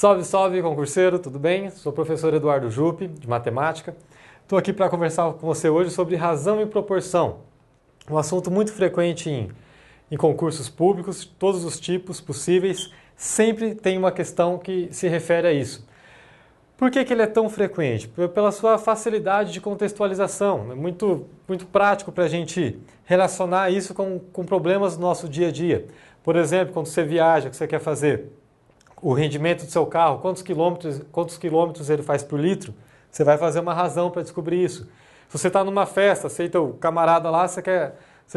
Salve, salve, concurseiro, tudo bem? Sou o professor Eduardo Juppe, de matemática. Estou aqui para conversar com você hoje sobre razão e proporção. Um assunto muito frequente em concursos públicos, todos os tipos possíveis, sempre tem uma questão que se refere a isso. Por que ele é tão frequente? Pela sua facilidade de contextualização. É muito prático para a gente relacionar isso com problemas do nosso dia a dia. Por exemplo, quando você viaja, o que você quer fazer? O rendimento do seu carro, quantos quilômetros ele faz por litro, você vai fazer uma razão para descobrir isso. Se você está numa festa, aceita o camarada lá, você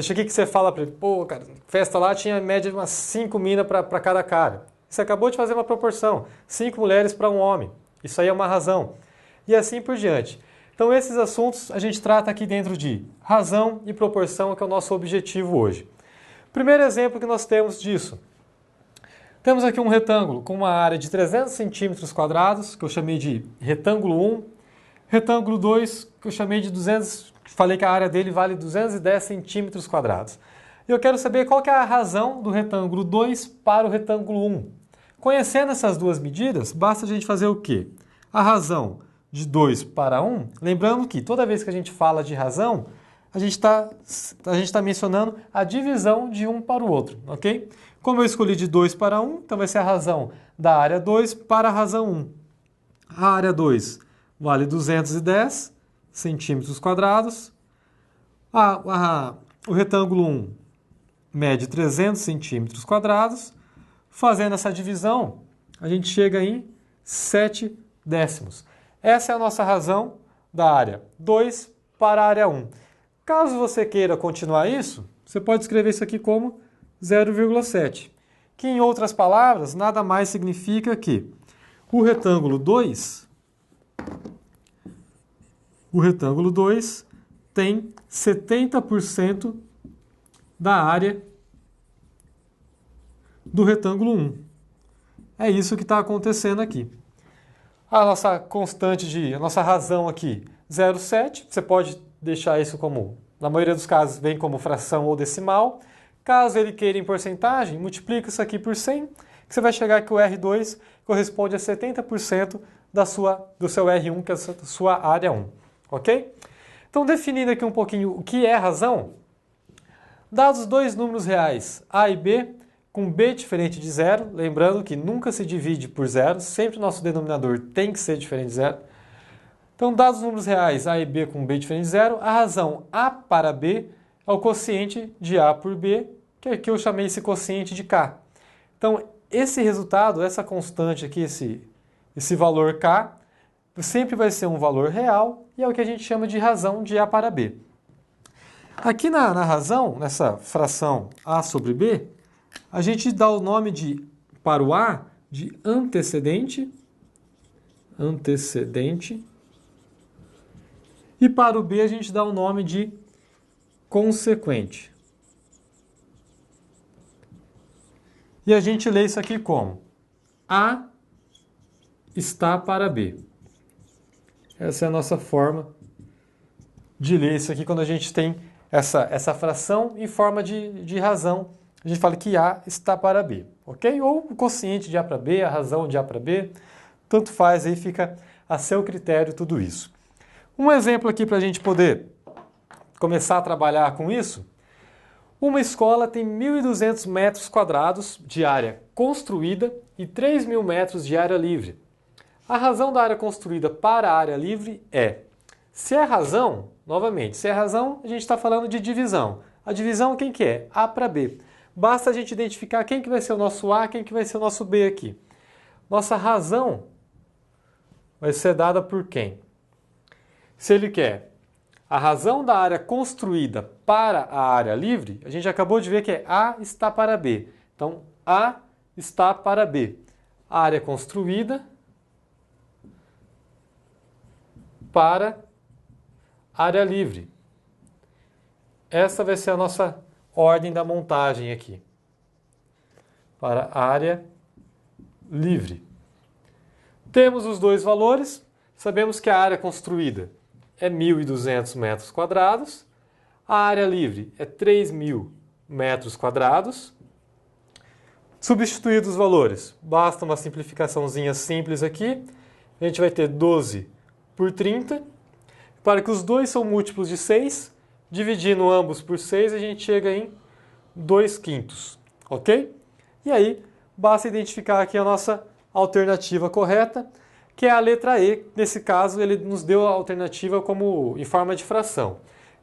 chega aqui que você fala para ele, pô, cara, festa lá tinha em média umas 5 minas para cada cara. Você acabou de fazer uma proporção, 5 mulheres para um homem. Isso aí é uma razão. E assim por diante. Então esses assuntos a gente trata aqui dentro de razão e proporção, que é o nosso objetivo hoje. Primeiro exemplo que nós temos disso. Temos aqui um retângulo com uma área de 300 centímetros quadrados, que eu chamei de retângulo 1. Retângulo 2, que eu chamei de 200, falei que a área dele vale 210 centímetros quadrados. E eu quero saber qual que é a razão do retângulo 2 para o retângulo 1. Conhecendo essas duas medidas, basta a gente fazer o quê? A razão de 2 para 1, lembrando que toda vez que a gente fala de razão, a gente está mencionando a divisão de um para o outro, ok? Como eu escolhi de 2 para 1, então vai ser a razão da área 2 para a razão 1. A área 2 vale 210 centímetros quadrados. O retângulo 1 mede 300 centímetros quadrados. Fazendo essa divisão, a gente chega em 7 décimos. Essa é a nossa razão da área 2 para a área 1. Caso você queira continuar isso, você pode escrever isso aqui como 0,7, que em outras palavras nada mais significa que o retângulo 2 tem 70% da área do retângulo 1. É isso que está acontecendo aqui. A nossa constante a nossa razão aqui, 0,7, você pode deixar isso como, na maioria dos casos, vem como fração ou decimal. Caso ele queira em porcentagem, multiplica isso aqui por 100, que você vai chegar que o R2 corresponde a 70% do seu R1, que é a sua área 1. Ok? Então, definindo aqui um pouquinho o que é razão, dados dois números reais, A e B, com B diferente de zero, lembrando que nunca se divide por zero, sempre o nosso denominador tem que ser diferente de zero. Então, dados os números reais A e B com B diferente de zero, a razão A para B é o quociente de A por B, que aqui eu chamei esse quociente de K. Então, esse resultado, essa constante aqui, esse valor K, sempre vai ser um valor real e é o que a gente chama de razão de A para B. Aqui na razão, nessa fração A sobre B, a gente dá o nome para o A de antecedente, e para o B a gente dá o nome de consequente. E a gente lê isso aqui como A está para B. Essa é a nossa forma de ler isso aqui quando a gente tem essa fração em forma de razão. A gente fala que A está para B, ok? Ou o quociente de A para B, a razão de A para B, tanto faz, aí fica a seu critério tudo isso. Um exemplo aqui para a gente poder começar a trabalhar com isso. Uma escola tem 1.200 metros quadrados de área construída e 3.000 metros de área livre. A razão da área construída para a área livre é, se é razão, novamente, se é razão, a gente está falando de divisão. A divisão quem que é? A para B. Basta a gente identificar quem que vai ser o nosso A, quem que vai ser o nosso B aqui. Nossa razão vai ser dada por quem? Se ele quer a razão da área construída para a área livre, a gente acabou de ver que é A está para B. Então, A está para B. A área construída para área livre. Essa vai ser a nossa ordem da montagem aqui. Para a área livre. Temos os dois valores. Sabemos que a área construída é 1.200 metros quadrados. A área livre é 3.000 metros quadrados. Substituir os valores, basta uma simplificaçãozinha simples aqui, a gente vai ter 12 por 30, para que os dois são múltiplos de 6, dividindo ambos por 6, a gente chega em 2/5, ok? E aí, basta identificar aqui a nossa alternativa correta, que é a letra E. Nesse caso, ele nos deu a alternativa como em forma de fração.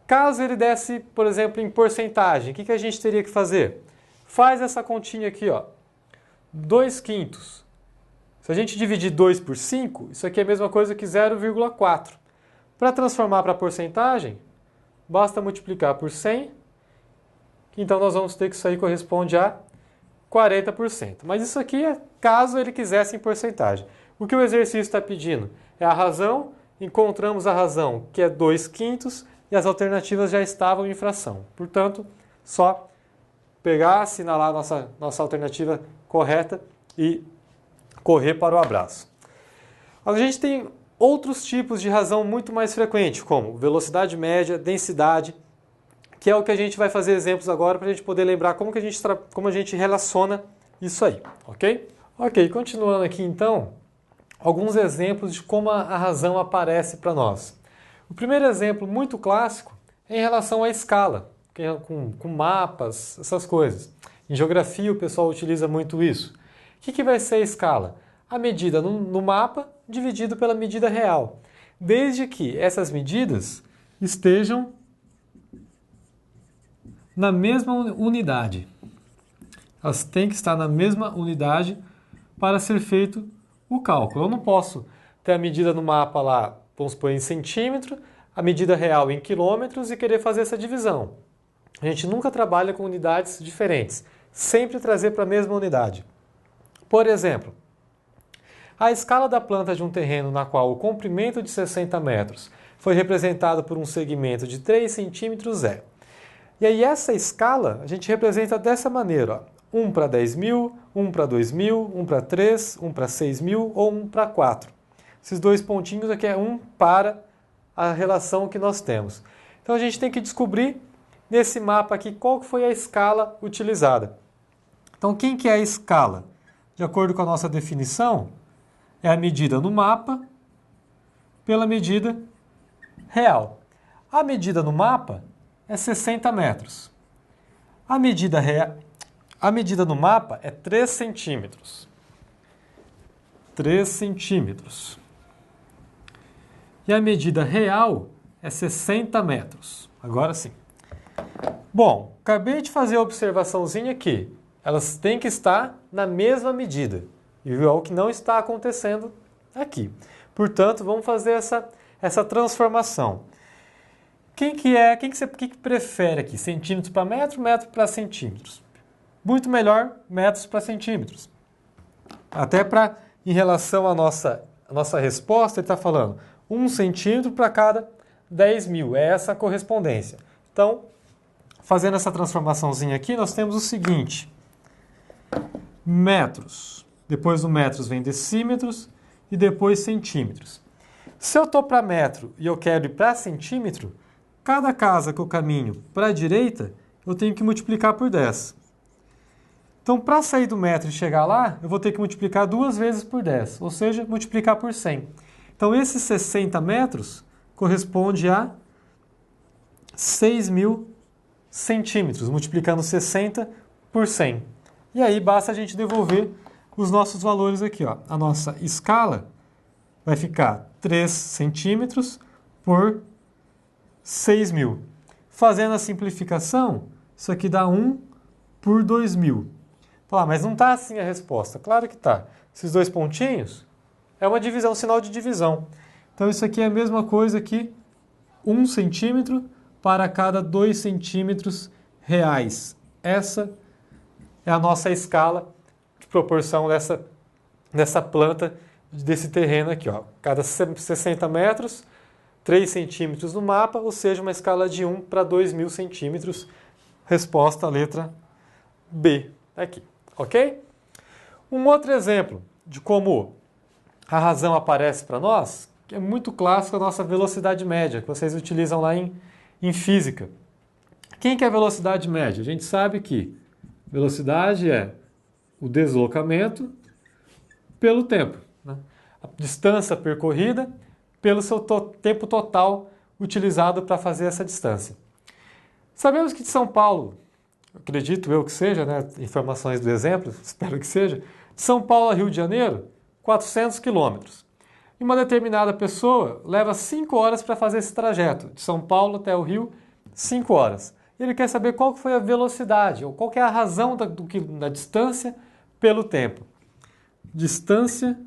Caso ele desse, por exemplo, em porcentagem, o que a gente teria que fazer? Faz essa continha aqui, ó, 2/5. Se a gente dividir 2 por 5, isso aqui é a mesma coisa que 0,4. Para transformar para porcentagem, basta multiplicar por 100, então nós vamos ter que isso aí corresponde a 40%. Mas isso aqui é caso ele quisesse em porcentagem. O que o exercício está pedindo é a razão, encontramos a razão, que é 2/5, e as alternativas já estavam em fração. Portanto, só pegar, assinalar a nossa alternativa correta e correr para o abraço. A gente tem outros tipos de razão muito mais frequentes, como velocidade média, densidade, que é o que a gente vai fazer exemplos agora para a gente poder lembrar como a gente relaciona isso aí, ok? Ok, continuando aqui então, alguns exemplos de como a razão aparece para nós. O primeiro exemplo muito clássico é em relação à escala, com mapas, essas coisas. Em geografia o pessoal utiliza muito isso. O que vai ser a escala? A medida no mapa dividido pela medida real, desde que essas medidas estejam na mesma unidade. Elas têm que estar na mesma unidade para ser feito o cálculo. Eu não posso ter a medida no mapa lá, vamos supor, em centímetro, a medida real em quilômetros e querer fazer essa divisão. A gente nunca trabalha com unidades diferentes, sempre trazer para a mesma unidade. Por exemplo, a escala da planta de um terreno na qual o comprimento de 60 metros foi representado por um segmento de 3 centímetros é. E aí essa escala a gente representa dessa maneira, ó. 1 para 10.000, 1 para 2.000, 1 para 3, 1 para 6.000 ou 1 para 4. Esses dois pontinhos aqui é 1 para a relação que nós temos. Então a gente tem que descobrir nesse mapa aqui qual foi a escala utilizada. Então quem que é a escala? De acordo com a nossa definição, é a medida no mapa pela medida real. A medida no mapa é 60 metros. A medida no mapa é 3 centímetros. 3 centímetros. E a medida real é 60 metros. Agora sim. Bom, acabei de fazer a observaçãozinha aqui. Elas têm que estar na mesma medida. E é o que não está acontecendo aqui. Portanto, vamos fazer essa transformação. Quem que prefere aqui? Centímetros para metro, metro para centímetros? Muito melhor metros para centímetros. Até em relação à nossa resposta, ele está falando 1 centímetro para cada 10.000. É essa a correspondência. Então, fazendo essa transformaçãozinha aqui, nós temos o seguinte. Metros. Depois do metros vem decímetros e depois centímetros. Se eu estou para metro e eu quero ir para centímetro, cada casa que eu caminho para a direita, eu tenho que multiplicar por 10. Então, para sair do metro e chegar lá, eu vou ter que multiplicar 2 vezes por 10, ou seja, multiplicar por 100. Então, esses 60 metros corresponde a 6.000 centímetros, multiplicando 60 por 100. E aí, basta a gente devolver os nossos valores aqui, ó. A nossa escala vai ficar 3 centímetros por 6.000. Fazendo a simplificação, isso aqui dá 1 por 2.000. Mas não está assim a resposta. Claro que está. Esses dois pontinhos é uma divisão, um sinal de divisão. Então isso aqui é a mesma coisa que 1 centímetro para cada 2 centímetros reais. Essa é a nossa escala de proporção dessa planta, desse terreno aqui, ó. Cada 60 metros, 3 centímetros no mapa, ou seja, uma escala de 1 para 2.000 centímetros. Resposta, letra B, aqui, ok? Um outro exemplo de como a razão aparece para nós, que é muito clássico, a nossa velocidade média, que vocês utilizam lá em física. Quem que é a velocidade média? A gente sabe que velocidade é o deslocamento pelo tempo, né? A distância percorrida pelo seu tempo total utilizado para fazer essa distância. Sabemos que de São Paulo, acredito eu que seja, né, informações do exemplo, espero que seja, de São Paulo a Rio de Janeiro, 400 quilômetros. E uma determinada pessoa leva 5 horas para fazer esse trajeto, de São Paulo até o Rio, 5 horas. Ele quer saber qual foi a velocidade, ou qual que é a razão da distância pelo tempo. Distância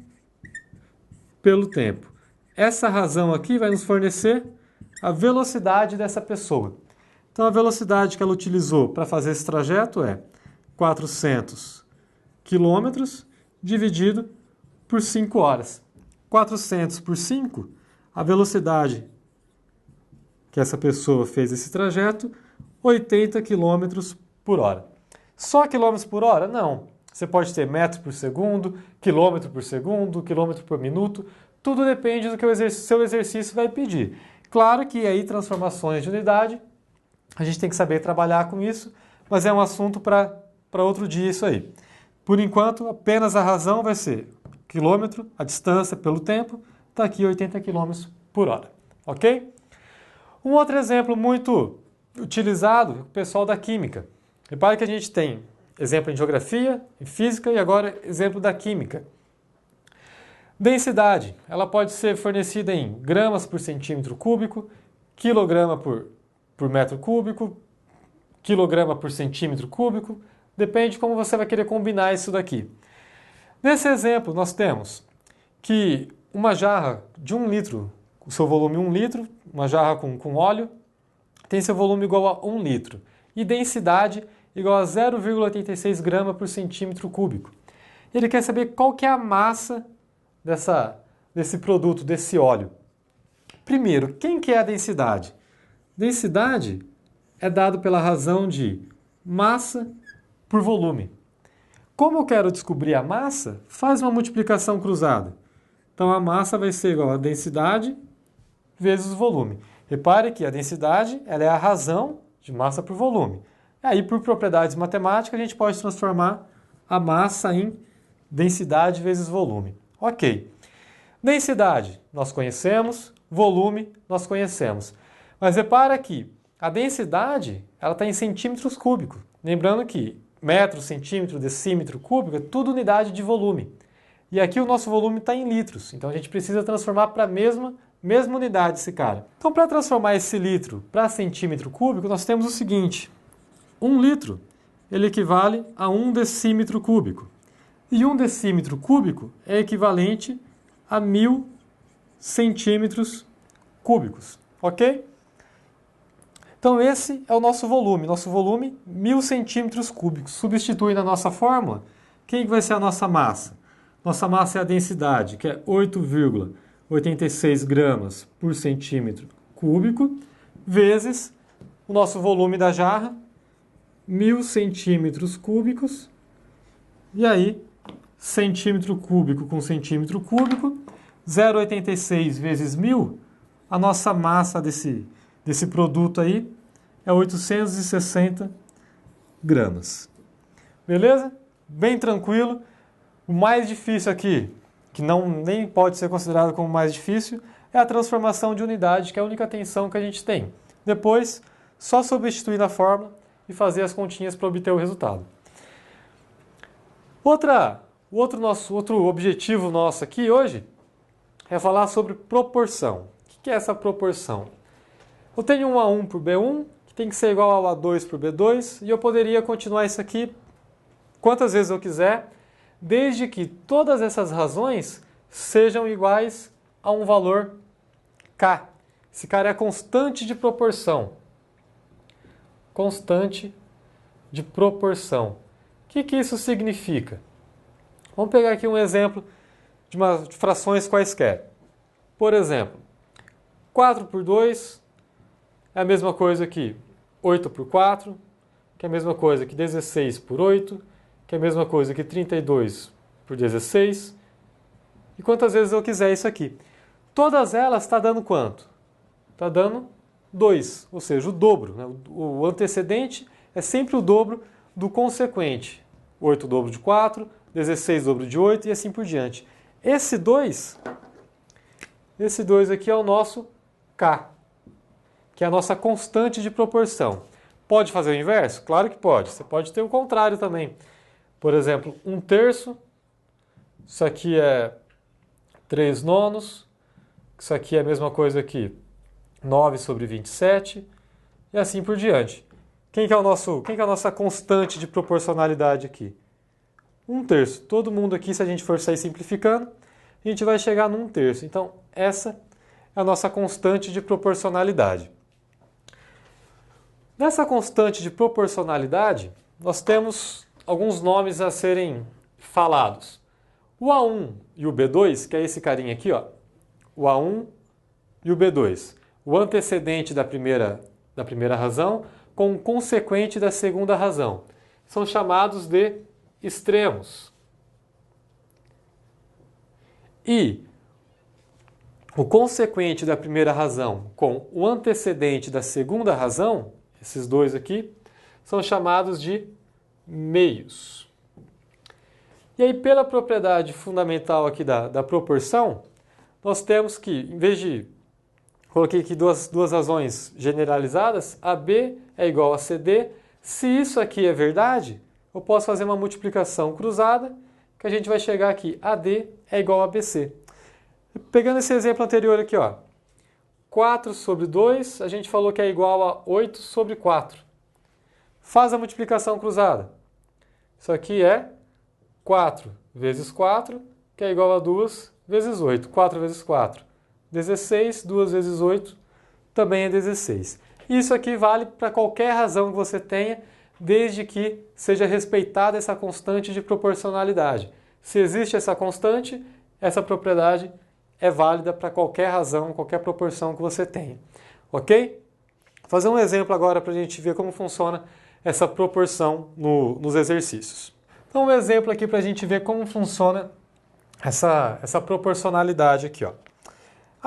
pelo tempo. Essa razão aqui vai nos fornecer a velocidade dessa pessoa. Então, a velocidade que ela utilizou para fazer esse trajeto é 400 quilômetros dividido por 5 horas. 400 por 5, a velocidade que essa pessoa fez esse trajeto, 80 quilômetros por hora. Só quilômetros por hora? Não. Você pode ter metros por segundo, quilômetro por minuto. Tudo depende do que o seu exercício vai pedir. Claro que aí transformações de unidade, a gente tem que saber trabalhar com isso, mas é um assunto para outro dia isso aí. Por enquanto, apenas a razão vai ser quilômetro, a distância pelo tempo, está aqui 80 km por hora. Ok? Um outro exemplo muito utilizado é o pessoal da química. Repare que a gente tem exemplo em geografia, em física e agora exemplo da química. Densidade, ela pode ser fornecida em gramas por centímetro cúbico, quilograma por metro cúbico, quilograma por centímetro cúbico, depende de como você vai querer combinar isso daqui. Nesse exemplo, nós temos que uma jarra de 1 litro, o seu volume 1 litro, uma jarra com óleo, tem seu volume igual a 1 litro, e densidade igual a 0,86 gramas por centímetro cúbico. Ele quer saber qual que é a massa desse produto, desse óleo. Primeiro, quem que é a densidade? Densidade é dado pela razão de massa por volume. Como eu quero descobrir a massa, faz uma multiplicação cruzada. Então a massa vai ser igual a densidade vezes o volume. Repare que a densidade ela é a razão de massa por volume. Aí, por propriedades matemáticas, a gente pode transformar a massa em densidade vezes volume. Ok. Densidade nós conhecemos, volume nós conhecemos. Mas repara que a densidade está em centímetros cúbicos. Lembrando que metro, centímetro, decímetro, cúbico é tudo unidade de volume. E aqui o nosso volume está em litros. Então a gente precisa transformar para a mesma unidade esse cara. Então para transformar esse litro para centímetro cúbico, nós temos o seguinte. 1 litro ele equivale a 1 decímetro cúbico. E 1 decímetro cúbico é equivalente a 1000 centímetros cúbicos. Ok? Então esse é o nosso volume. Nosso volume, 1000 centímetros cúbicos. Substitui na nossa fórmula, quem vai ser a nossa massa? Nossa massa é a densidade, que é 8,86 gramas por centímetro cúbico, vezes o nosso volume da jarra, 1000 centímetros cúbicos, e aí, centímetro cúbico com centímetro cúbico, 0,86 vezes 1000, a nossa massa desse produto aí é 860 gramas. Beleza? Bem tranquilo. O mais difícil aqui, que nem pode ser considerado como mais difícil, é a transformação de unidade, que é a única tensão que a gente tem. Depois, só substituir na fórmula e fazer as continhas para obter o resultado. Outro objetivo nosso aqui hoje é falar sobre proporção. O que é essa proporção? Eu tenho um A1 por B1, que tem que ser igual ao A2 por B2, e eu poderia continuar isso aqui quantas vezes eu quiser, desde que todas essas razões sejam iguais a um valor K. Esse cara é a constante de proporção. Constante de proporção. O que isso significa? Vamos pegar aqui um exemplo de frações quaisquer. Por exemplo, 4 por 2 é a mesma coisa que 8 por 4, que é a mesma coisa que 16 por 8, que é a mesma coisa que 32 por 16. E quantas vezes eu quiser isso aqui. Todas elas está dando quanto? Está dando 2, ou seja, o dobro. Né? O antecedente é sempre o dobro do consequente. 8 o dobro de 4, 16 o dobro de 8 e assim por diante. Esse 2 aqui é o nosso K, que é a nossa constante de proporção. Pode fazer o inverso? Claro que pode. Você pode ter o contrário também. Por exemplo, 1/3, isso aqui é 3 nonos, isso aqui é a mesma coisa aqui, 9 sobre 27, e assim por diante. Quem que é a nossa constante de proporcionalidade aqui? 1/3. Todo mundo aqui, se a gente for sair simplificando, a gente vai chegar no 1/3. Então, essa é a nossa constante de proporcionalidade. Nessa constante de proporcionalidade, nós temos alguns nomes a serem falados. O A1 e o B2, que é esse carinha aqui, ó, o A1 e o B2, o antecedente da primeira razão com o consequente da segunda razão, são chamados de extremos. E o consequente da primeira razão com o antecedente da segunda razão, esses dois aqui, são chamados de meios. E aí, pela propriedade fundamental aqui da proporção, nós temos que, em vez de... Coloquei aqui duas razões generalizadas, AB é igual a CD. Se isso aqui é verdade, eu posso fazer uma multiplicação cruzada, que a gente vai chegar aqui, AD é igual a BC. Pegando esse exemplo anterior aqui, ó, 4 sobre 2, a gente falou que é igual a 8 sobre 4. Faz a multiplicação cruzada. Isso aqui é 4 vezes 4, que é igual a 2 vezes 8. 4 vezes 4, 16. 2 vezes 8 também é 16. Isso aqui vale para qualquer razão que você tenha, desde que seja respeitada essa constante de proporcionalidade. Se existe essa constante, essa propriedade é válida para qualquer razão, qualquer proporção que você tenha. Ok? Vou fazer um exemplo agora para a gente ver como funciona essa proporção nos exercícios. Então, um exemplo aqui para a gente ver como funciona essa proporcionalidade aqui, ó.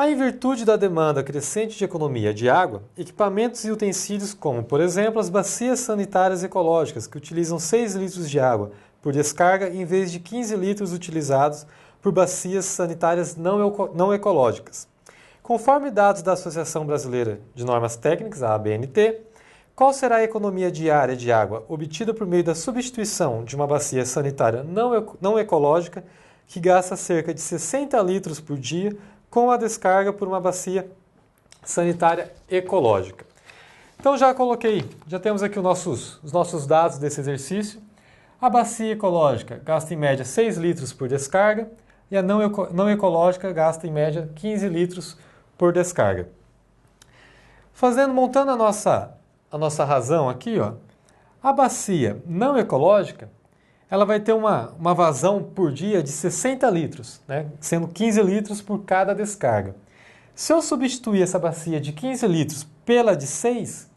Em virtude da demanda crescente de economia de água, equipamentos e utensílios como, por exemplo, as bacias sanitárias ecológicas, que utilizam 6 litros de água por descarga em vez de 15 litros utilizados por bacias sanitárias não ecológicas. Conforme dados da Associação Brasileira de Normas Técnicas, a ABNT, qual será a economia diária de água obtida por meio da substituição de uma bacia sanitária não ecológica que gasta cerca de 60 litros por dia com a descarga por uma bacia sanitária ecológica? Então já temos aqui os nossos dados desse exercício. A bacia ecológica gasta em média 6 litros por descarga e a não ecológica gasta em média 15 litros por descarga. Montando a nossa razão aqui, ó, a bacia não ecológica, ela vai ter uma vazão por dia de 60 litros, né? Sendo 15 litros por cada descarga. Se eu substituir essa bacia de 15 litros pela de 6,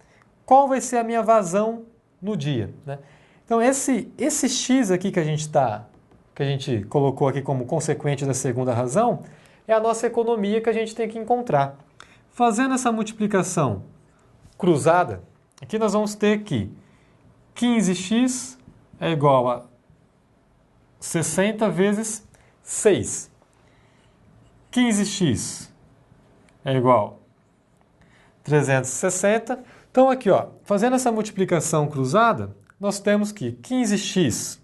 qual vai ser a minha vazão no dia, né? Então, esse X aqui que a gente colocou aqui como consequente da segunda razão, é a nossa economia que a gente tem que encontrar. Fazendo essa multiplicação cruzada, aqui nós vamos ter que 15x é igual a 60 vezes 6. 15x é igual a 360. Então aqui, ó, fazendo essa multiplicação cruzada, nós temos que 15x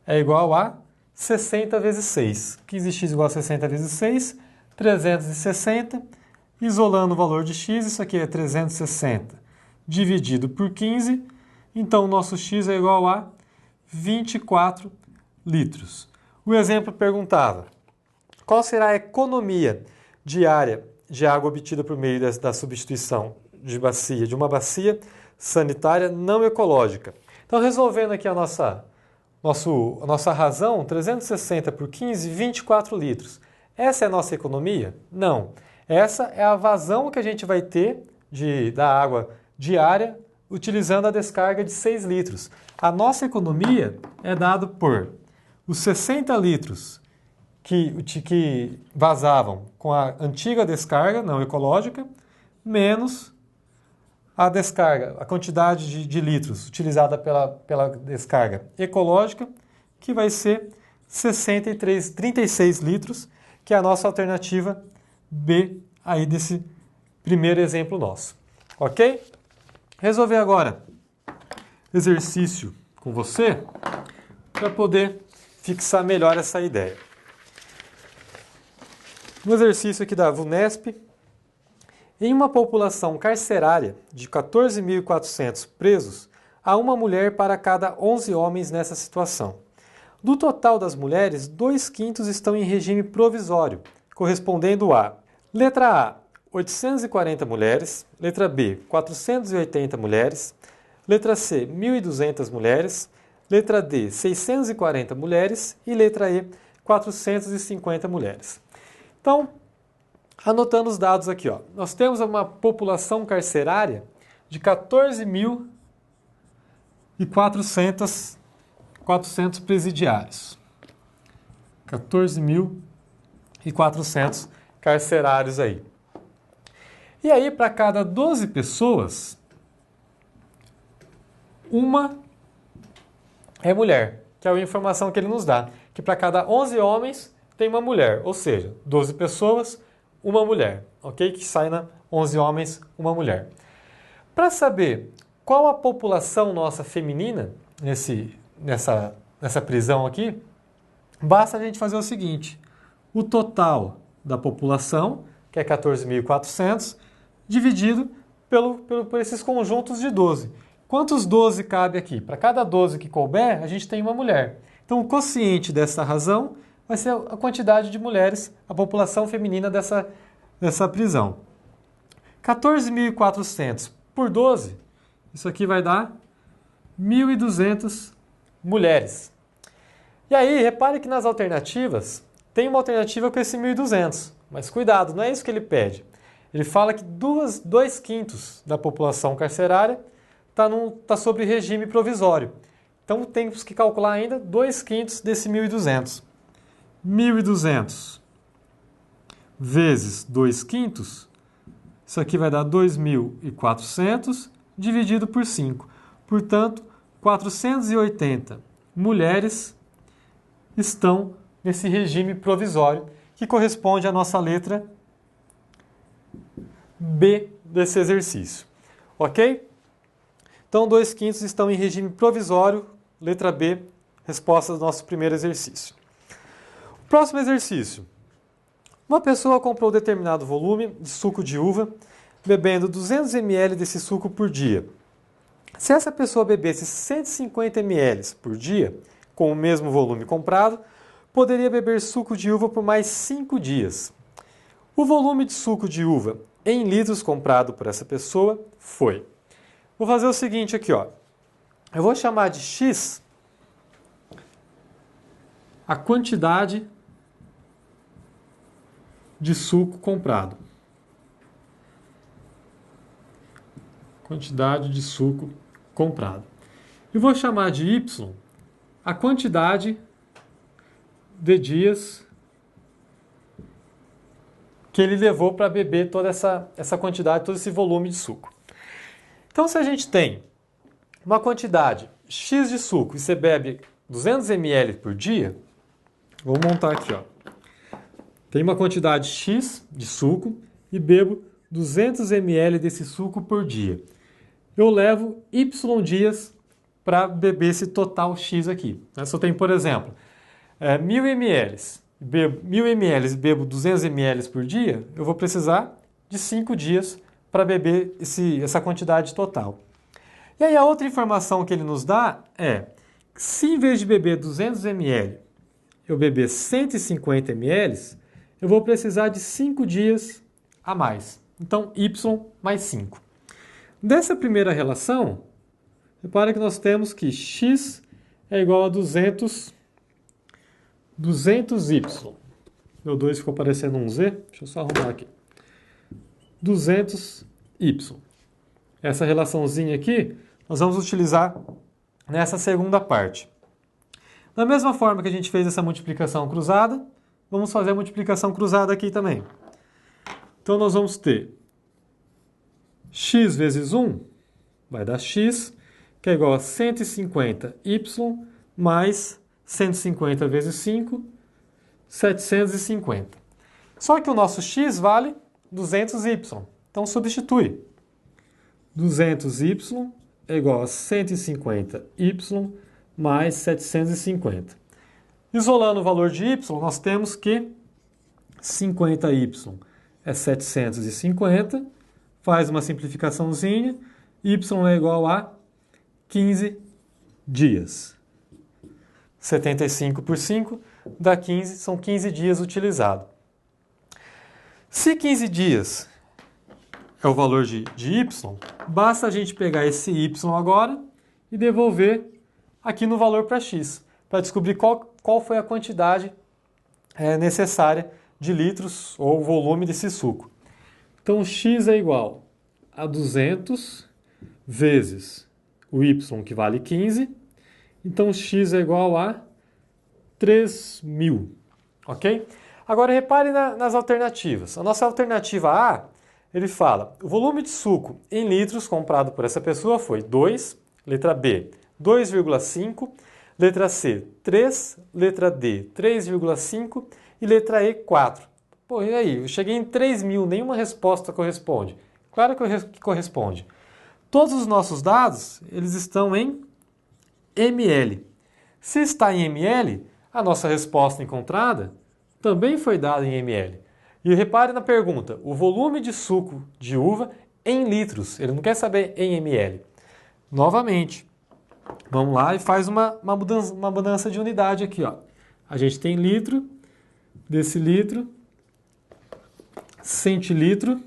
é igual a 60 vezes 6. 15x igual a 60 vezes 6, 360. Isolando o valor de x, isso aqui é 360 dividido por 15. Então, o nosso x é igual a 24 litros. O exemplo perguntava: qual será a economia diária de água obtida por meio da substituição de uma bacia sanitária não ecológica? Então, resolvendo aqui a nossa razão, 360 por 15, 24 litros. Essa é a nossa economia? Não. Essa é a vazão que a gente vai ter da água diária utilizando a descarga de 6 litros. A nossa economia é dada por os 60 litros que vazavam com a antiga descarga não ecológica, menos a descarga, a quantidade de litros utilizada pela descarga ecológica, que vai ser 36 litros, que é a nossa alternativa B aí desse primeiro exemplo nosso. Ok? Resolver agora exercício com você para poder fixar melhor essa ideia. No exercício aqui da VUNESP, em uma população carcerária de 14.400 presos, há uma mulher para cada 11 homens nessa situação. Do total das mulheres, 2/5 estão em regime provisório, correspondendo a: letra A, 840 mulheres, letra B, 480 mulheres, letra C, 1.200 mulheres, letra D, 640 mulheres e letra E, 450 mulheres. Então, anotando os dados aqui, ó, nós temos uma população carcerária de 14.400 presidiários. 14.400 carcerários aí. E aí, para cada 12 pessoas, uma é mulher, que é a informação que ele nos dá. Que para cada 11 homens tem uma mulher, ou seja, 12 pessoas, uma mulher, ok? Que sai na 11 homens, uma mulher. Para saber qual a população nossa feminina nessa prisão aqui, basta a gente fazer o seguinte: o total da população, que é 14.400, dividido por esses conjuntos de 12. Quantos 12 cabe aqui? Para cada 12 que couber, a gente tem uma mulher. Então, o quociente dessa razão vai ser a quantidade de mulheres, a população feminina dessa prisão. 14.400 por 12, isso aqui vai dar 1.200 mulheres. E aí, repare que nas alternativas, tem uma alternativa com esse 1.200, mas cuidado, não é isso que ele pede. Ele fala que 2/5 da população carcerária está sobre regime provisório. Então, temos que calcular ainda 2/5 desse 1.200. 1.200 vezes 2/5, isso aqui vai dar 2.400 dividido por 5. Portanto, 480 mulheres estão nesse regime provisório, que corresponde à nossa letra B desse exercício. Ok? Então, 2/5 estão em regime provisório, letra B, resposta do nosso primeiro exercício. Próximo exercício. Uma pessoa comprou determinado volume de suco de uva, bebendo 200 ml desse suco por dia. Se essa pessoa bebesse 150 ml por dia, com o mesmo volume comprado, poderia beber suco de uva por mais 5 dias. O volume de suco de uva em litros comprado por essa pessoa foi... Vou fazer o seguinte aqui, ó. Eu vou chamar de X a quantidade de suco comprado. Quantidade de suco comprado. E vou chamar de Y a quantidade de dias que ele levou para beber toda essa quantidade, todo esse volume de suco. Então, se a gente tem uma quantidade X de suco e você bebe 200 ml por dia, vou montar aqui, ó. Tem uma quantidade X de suco e bebo 200 ml desse suco por dia. Eu levo Y dias para beber esse total X aqui. Se eu tenho, por exemplo, 1.000 ml, bebo 1.000 ml e bebo 200 ml por dia, eu vou precisar de 5 dias para beber essa quantidade total. E aí a outra informação que ele nos dá é que se em vez de beber 200 ml, eu beber 150 ml, eu vou precisar de 5 dias a mais. Então, Y mais 5. Dessa primeira relação, repara que nós temos que X é igual a 200Y. Meu 2 ficou parecendo um Z. Deixa eu só arrumar aqui. 200Y. Essa relaçãozinha aqui, nós vamos utilizar nessa segunda parte. Da mesma forma que a gente fez essa multiplicação cruzada, vamos fazer a multiplicação cruzada aqui também. Então, nós vamos ter x vezes 1 vai dar x, que é igual a 150y mais 150 vezes 5, 750. Só que o nosso x vale 200y. Então substitui. 200y é igual a 150y mais 750. Isolando o valor de y, nós temos que 50y é 750, faz uma simplificaçãozinha, y é igual a 15 dias. 75 por 5 dá 15, são 15 dias utilizados. Se 15 dias é o valor de y, basta a gente pegar esse y agora e devolver aqui no valor para x, para descobrir qual foi a quantidade necessária de litros ou volume desse suco. Então, x é igual a 200 vezes o y, que vale 15. Então, x é igual a 3.000, ok? Agora, repare nas alternativas. A nossa alternativa A, ele fala, o volume de suco em litros comprado por essa pessoa foi 2, letra B, 2,5, letra C, 3, letra D, 3,5 e letra E, 4. Pô, e aí? Eu cheguei em 3.000, nenhuma resposta corresponde. Claro que corresponde. Todos os nossos dados, eles estão em ml. Se está em ml, a nossa resposta encontrada também foi dada em ml. E repare na pergunta, o volume de suco de uva em litros. Ele não quer saber em ml. Novamente, vamos lá e faz uma mudança de unidade aqui. Ó. A gente tem litro, decilitro, centilitro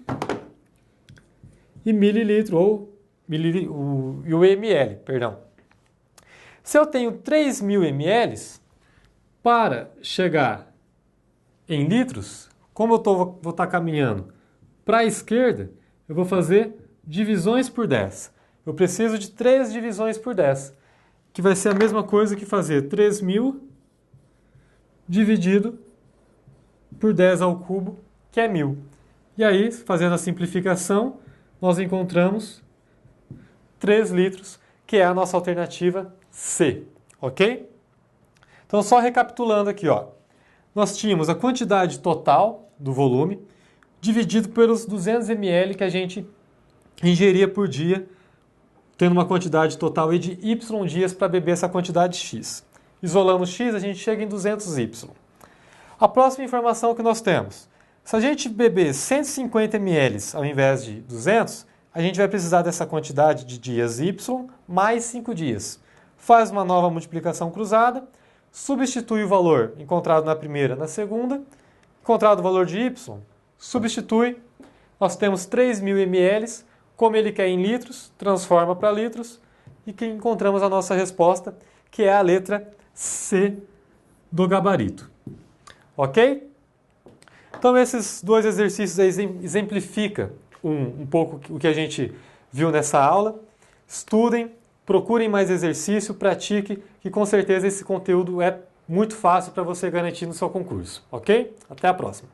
e mililitro, e o ml, perdão. Se eu tenho 3.000 ml, para chegar em litros, como eu vou estar caminhando para a esquerda, eu vou fazer divisões por 10. Eu preciso de 3 divisões por 10, que vai ser a mesma coisa que fazer 3.000 dividido por 10 ao cubo, que é 1.000. E aí, fazendo a simplificação, nós encontramos 3 litros, que é a nossa alternativa C, ok? Então, só recapitulando aqui, ó. Nós tínhamos a quantidade total do volume dividido pelos 200 ml que a gente ingeria por dia, tendo uma quantidade total aí de y dias para beber essa quantidade x. Isolando x, a gente chega em 200y. A próxima informação que nós temos, se a gente beber 150 ml ao invés de 200, a gente vai precisar dessa quantidade de dias y mais 5 dias. Faz uma nova multiplicação cruzada, substitui o valor encontrado na primeira na segunda, encontrado o valor de y, substitui, nós temos 3.000 ml, como ele quer em litros, transforma para litros, e que encontramos a nossa resposta, que é a letra C do gabarito. Ok? Então esses dois exercícios aí exemplificam um pouco o que a gente viu nessa aula. Estudem, procurem mais exercício, pratique, que com certeza esse conteúdo é muito fácil para você garantir no seu concurso. Ok? Até a próxima!